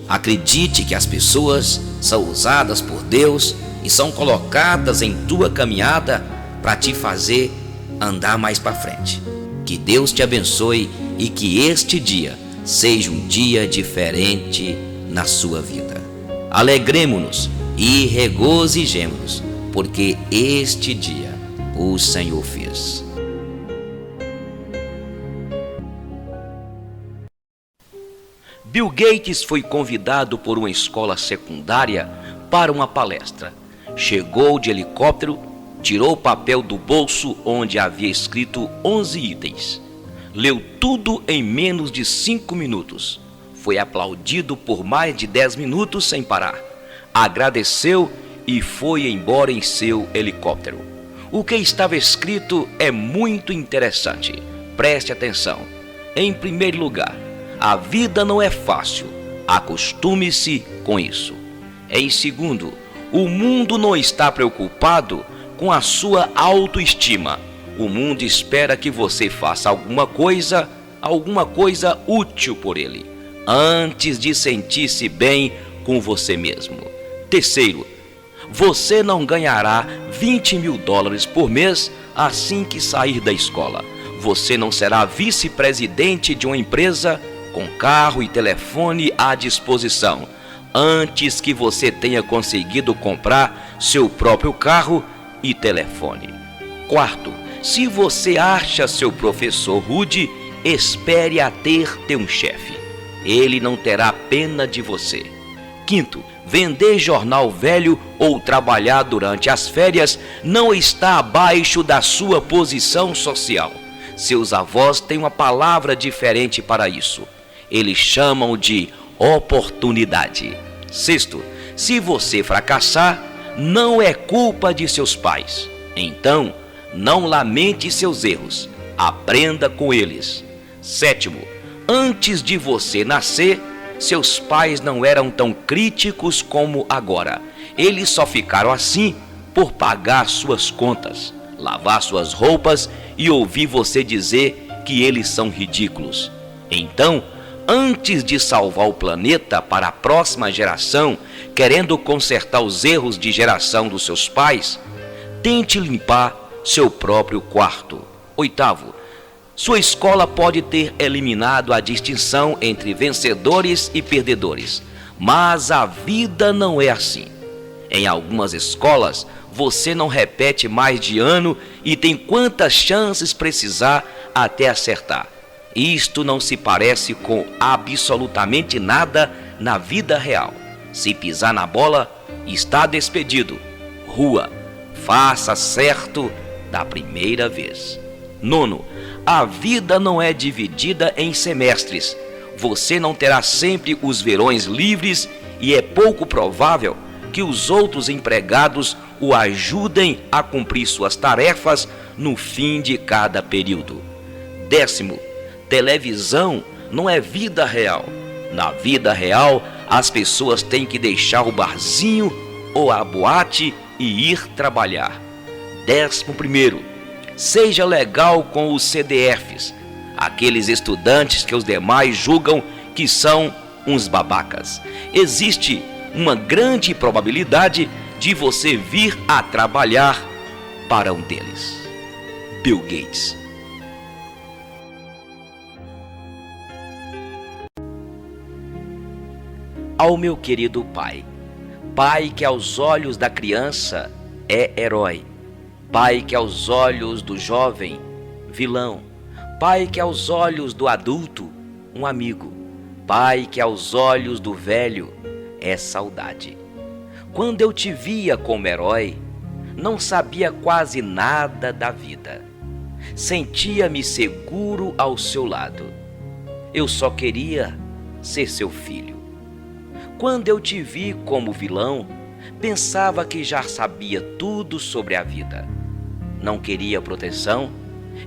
Acredite que as pessoas são usadas por Deus e são colocadas em tua caminhada para te fazer andar mais para frente. Que Deus te abençoe e que este dia seja um dia diferente na sua vida. Alegremo-nos e regozijemo-nos, porque este dia o Senhor fez. Bill Gates foi convidado por uma escola secundária para uma palestra. Chegou de helicóptero, tirou o papel do bolso onde havia escrito 11 itens. leu tudo em menos de 5 minutos. Foi aplaudido por mais de 10 minutos sem parar. Agradeceu e foi embora em seu helicóptero. O que estava escrito é muito interessante. Preste atenção. Em primeiro lugar, a vida não é fácil. Acostume-se com isso. Em segundo, o mundo não está preocupado com a sua autoestima. O mundo espera que você faça alguma coisa útil por ele, antes de sentir-se bem com você mesmo. Terceiro, você não ganhará $20.000 por mês assim que sair da escola. Você não será vice-presidente de uma empresa com carro e telefone à disposição, antes que você tenha conseguido comprar seu próprio carro e telefone. Quarto, se você acha seu professor rude, espere até ter um chefe. Ele não terá pena de você. Quinto, vender jornal velho ou trabalhar durante as férias não está abaixo da sua posição social. Seus avós têm uma palavra diferente para isso. Eles chamam de oportunidade. Sexto, se você fracassar, não é culpa de seus pais. Então, não lamente seus erros, aprenda com eles. Sétimo, antes de você nascer, seus pais não eram tão críticos como agora. Eles só ficaram assim por pagar suas contas, lavar suas roupas e ouvir você dizer que eles são ridículos. Então, antes de salvar o planeta para a próxima geração, querendo consertar os erros de geração dos seus pais, tente limpar seu próprio quarto. Oitavo, sua escola pode ter eliminado a distinção entre vencedores e perdedores, mas a vida não é assim. Em algumas escolas, você não repete mais de ano e tem quantas chances precisar até acertar. Isto não se parece com absolutamente nada na vida real. Se pisar na bola, está despedido. Rua, faça certo da primeira vez. Nono, a vida não é dividida em semestres. Você não terá sempre os verões livres e é pouco provável que os outros empregados o ajudem a cumprir suas tarefas no fim de cada período. Décimo, televisão não é vida real. Na vida real, as pessoas têm que deixar o barzinho ou a boate e ir trabalhar. 11º, seja legal com os CDFs, aqueles estudantes que os demais julgam que são uns babacas. Existe uma grande probabilidade de você vir a trabalhar para um deles. Bill Gates. Ao meu querido pai, pai que aos olhos da criança é herói, pai que aos olhos do jovem, vilão, pai que aos olhos do adulto, um amigo, pai que aos olhos do velho é saudade. Quando eu te via como herói, não sabia quase nada da vida. Sentia-me seguro ao seu lado. Eu só queria ser seu filho. Quando eu te vi como vilão, pensava que já sabia tudo sobre a vida. Não queria proteção,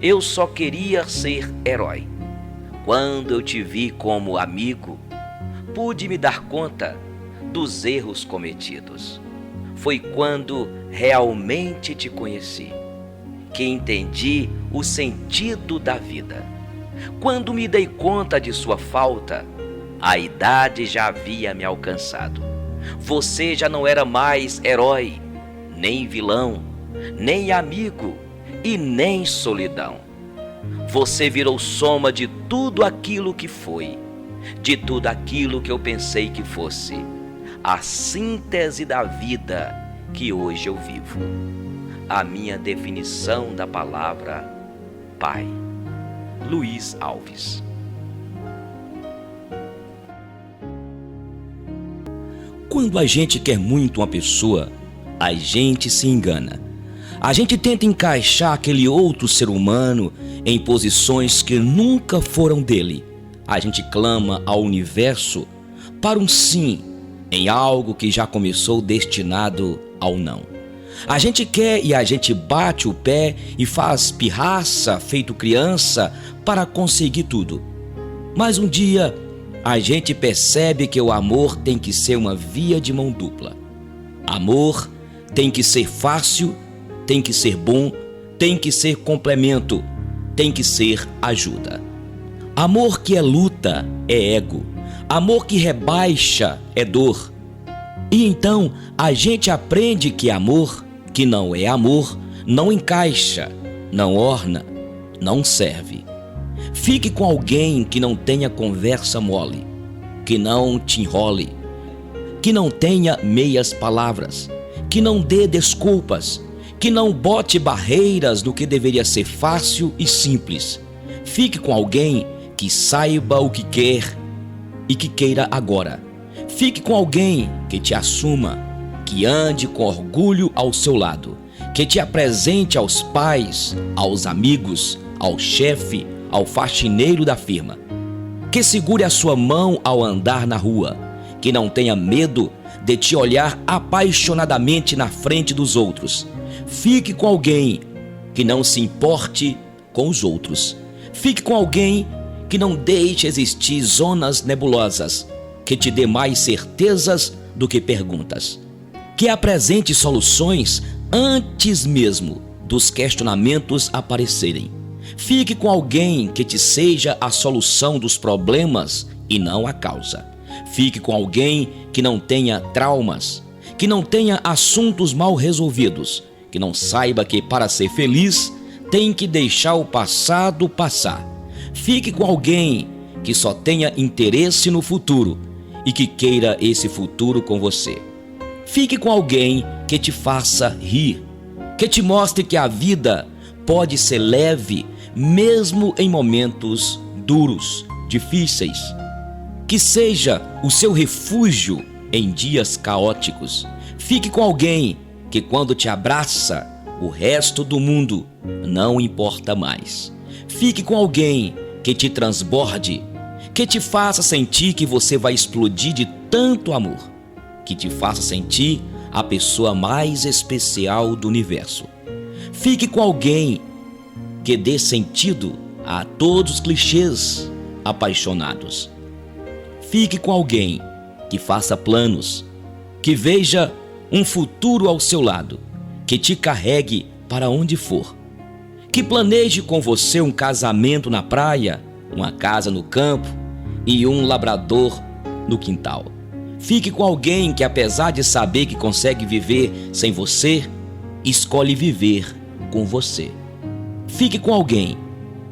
eu só queria ser herói. Quando eu te vi como amigo, pude me dar conta dos erros cometidos. Foi quando realmente te conheci que entendi o sentido da vida. Quando me dei conta de sua falta, a idade já havia me alcançado. Você já não era mais herói, nem vilão, nem amigo e nem solidão. Você virou soma de tudo aquilo que foi, de tudo aquilo que eu pensei que fosse, a síntese da vida que hoje eu vivo. A minha definição da palavra Pai. Luiz Alves. Quando a gente quer muito uma pessoa, a gente se engana. A gente tenta encaixar aquele outro ser humano em posições que nunca foram dele, a gente clama ao universo para um sim em algo que já começou destinado ao não. A gente quer e a gente bate o pé e faz pirraça feito criança para conseguir tudo. Mas um dia a gente percebe que o amor tem que ser uma via de mão dupla. Amor tem que ser fácil, tem que ser bom, tem que ser complemento, tem que ser ajuda. Amor que é luta é ego. Amor que rebaixa é dor. E então a gente aprende que amor que não é amor não encaixa, não orna, não serve. Fique com alguém que não tenha conversa mole, que não te enrole, que não tenha meias palavras, que não dê desculpas, que não bote barreiras no que deveria ser fácil e simples. Fique com alguém que saiba o que quer e que queira agora. Fique com alguém que te assuma, que ande com orgulho ao seu lado, que te apresente aos pais, aos amigos, ao chefe, ao faxineiro da firma, que segure a sua mão ao andar na rua, que não tenha medo de te olhar apaixonadamente na frente dos outros. Fique com alguém que não se importe com os outros. Fique com alguém que não deixe existir zonas nebulosas, que te dê mais certezas do que perguntas, que apresente soluções antes mesmo dos questionamentos aparecerem. Fique com alguém que te seja a solução dos problemas e não a causa. Fique com alguém que não tenha traumas, que não tenha assuntos mal resolvidos, que não saiba que para ser feliz tem que deixar o passado passar. Fique com alguém que só tenha interesse no futuro e que queira esse futuro com você. Fique com alguém que te faça rir, que te mostre que a vida pode ser leve mesmo em momentos duros, difíceis. Que seja o seu refúgio em dias caóticos. Fique com alguém que quando te abraça, o resto do mundo não importa mais. Fique com alguém que te transborde, que te faça sentir que você vai explodir de tanto amor, que te faça sentir a pessoa mais especial do universo. Fique com alguém que dê sentido a todos os clichês apaixonados. Fique com alguém que faça planos, que veja um futuro ao seu lado, que te carregue para onde for, que planeje com você um casamento na praia, uma casa no campo e um labrador no quintal. Fique com alguém que, apesar de saber que consegue viver sem você, escolhe viver com você. Fique com alguém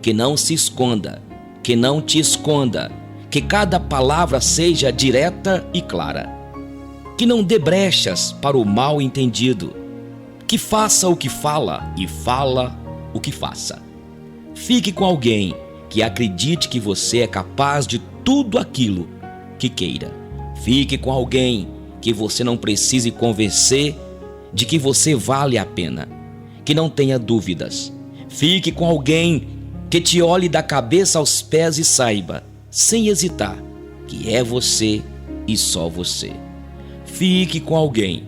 que não se esconda, que não te esconda, que cada palavra seja direta e clara, que não dê brechas para o mal entendido, que faça o que fala e fala o que faça. Fique com alguém que acredite que você é capaz de tudo aquilo que queira. Fique com alguém que você não precise convencer de que você vale a pena, que não tenha dúvidas. Fique com alguém que te olhe da cabeça aos pés e saiba, sem hesitar, que é você e só você. Fique com alguém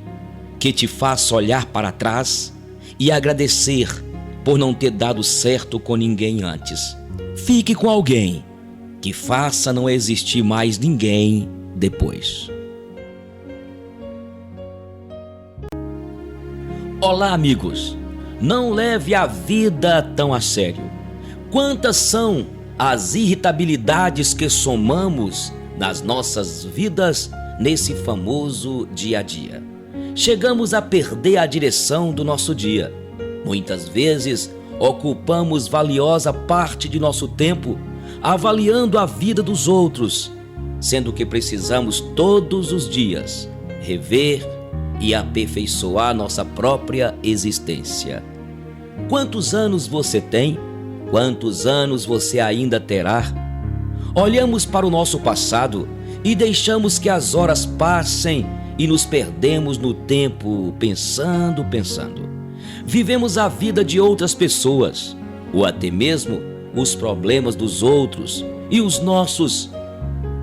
que te faça olhar para trás e agradecer por não ter dado certo com ninguém antes. Fique com alguém que faça não existir mais ninguém depois. Olá, amigos. Não leve a vida tão a sério. Quantas são as irritabilidades que somamos nas nossas vidas nesse famoso dia a dia? Chegamos a perder a direção do nosso dia. Muitas vezes ocupamos valiosa parte de nosso tempo avaliando a vida dos outros, sendo que precisamos todos os dias rever e aperfeiçoar nossa própria existência. Quantos anos você tem? Quantos anos você ainda terá? Olhamos para o nosso passado e deixamos que as horas passem e nos perdemos no tempo pensando. Vivemos a vida de outras pessoas, ou até mesmo os problemas dos outros e os nossos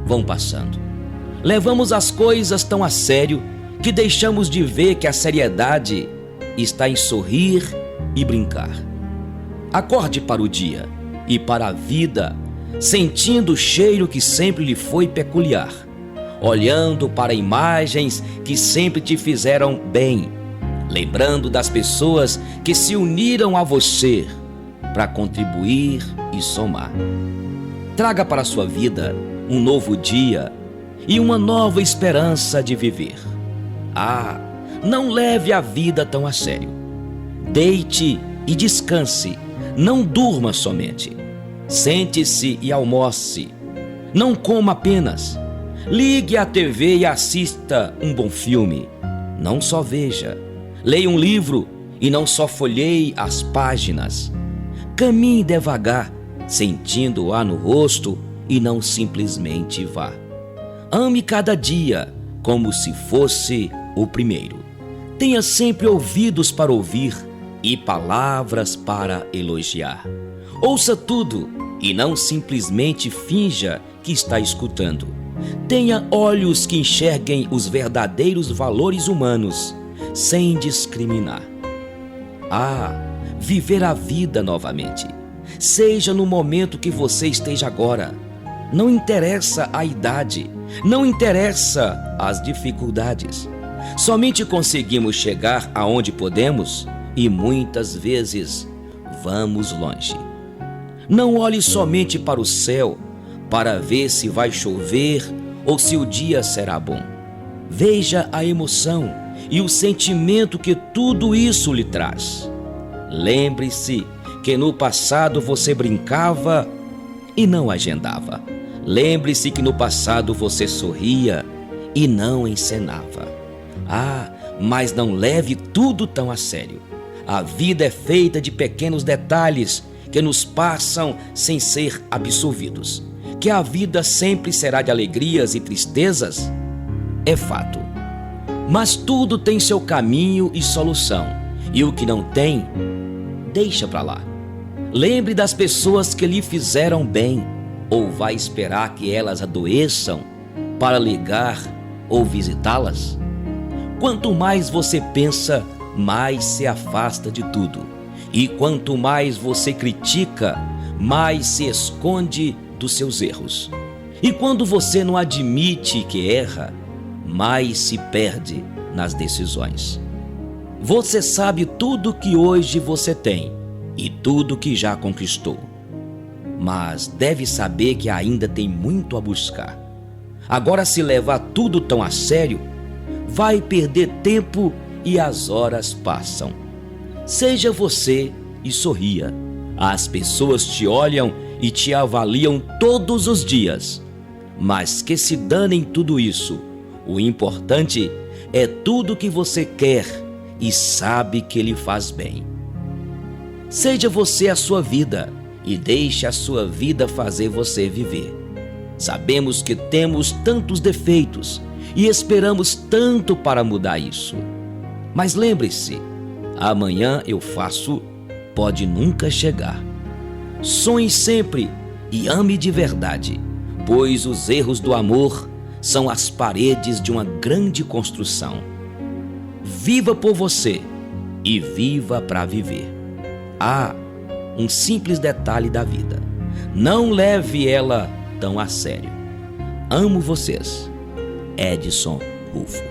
vão passando. Levamos as coisas tão a sério que deixamos de ver que a seriedade está em sorrir e brincar. Acorde para o dia e para a vida, sentindo o cheiro que sempre lhe foi peculiar, olhando para imagens que sempre te fizeram bem, lembrando das pessoas que se uniram a você para contribuir e somar. Traga para a sua vida um novo dia e uma nova esperança de viver. Não leve a vida tão a sério. Deite e descanse, não durma somente. Sente-se e almoce. Não coma apenas. Ligue a TV e assista um bom filme. Não só veja. Leia um livro e não só folheie as páginas. Caminhe devagar, sentindo-a no rosto e não simplesmente vá. Ame cada dia como se fosse o primeiro. Tenha sempre ouvidos para ouvir e palavras para elogiar. Ouça tudo e não simplesmente finja que está escutando. Tenha olhos que enxerguem os verdadeiros valores humanos, sem discriminar. Viver a vida novamente. Seja no momento que você esteja agora. Não interessa a idade, não interessa as dificuldades. Somente conseguimos chegar aonde podemos e muitas vezes vamos longe. Não olhe somente para o céu para ver se vai chover ou se o dia será bom. Veja a emoção e o sentimento que tudo isso lhe traz. Lembre-se que no passado você brincava e não agendava. Lembre-se que no passado você sorria e não encenava. Mas não leve tudo tão a sério. A vida é feita de pequenos detalhes que nos passam sem ser absolvidos. Que a vida sempre será de alegrias e tristezas é fato. Mas tudo tem seu caminho e solução. E o que não tem, deixa pra lá. Lembre das pessoas que lhe fizeram bem, ou vai esperar que elas adoeçam para ligar ou visitá-las? Quanto mais você pensa, mais se afasta de tudo. E quanto mais você critica, mais se esconde dos seus erros. E quando você não admite que erra, mais se perde nas decisões. Você sabe tudo que hoje você tem e tudo que já conquistou, mas deve saber que ainda tem muito a buscar. Agora, se levar tudo tão a sério, vai perder tempo e as horas passam. Seja você e sorria. As pessoas te olham e te avaliam todos os dias, mas que se danem tudo isso. O importante é tudo que você quer e sabe que lhe faz bem. Seja você a sua vida e deixe a sua vida fazer você viver. Sabemos que temos tantos defeitos e esperamos tanto para mudar isso. Mas lembre-se, amanhã eu faço pode nunca chegar. Sonhe sempre e ame de verdade, pois os erros do amor são as paredes de uma grande construção. Viva por você e viva para viver. Um simples detalhe da vida. Não leve ela tão a sério. Amo vocês. Edson Rufo.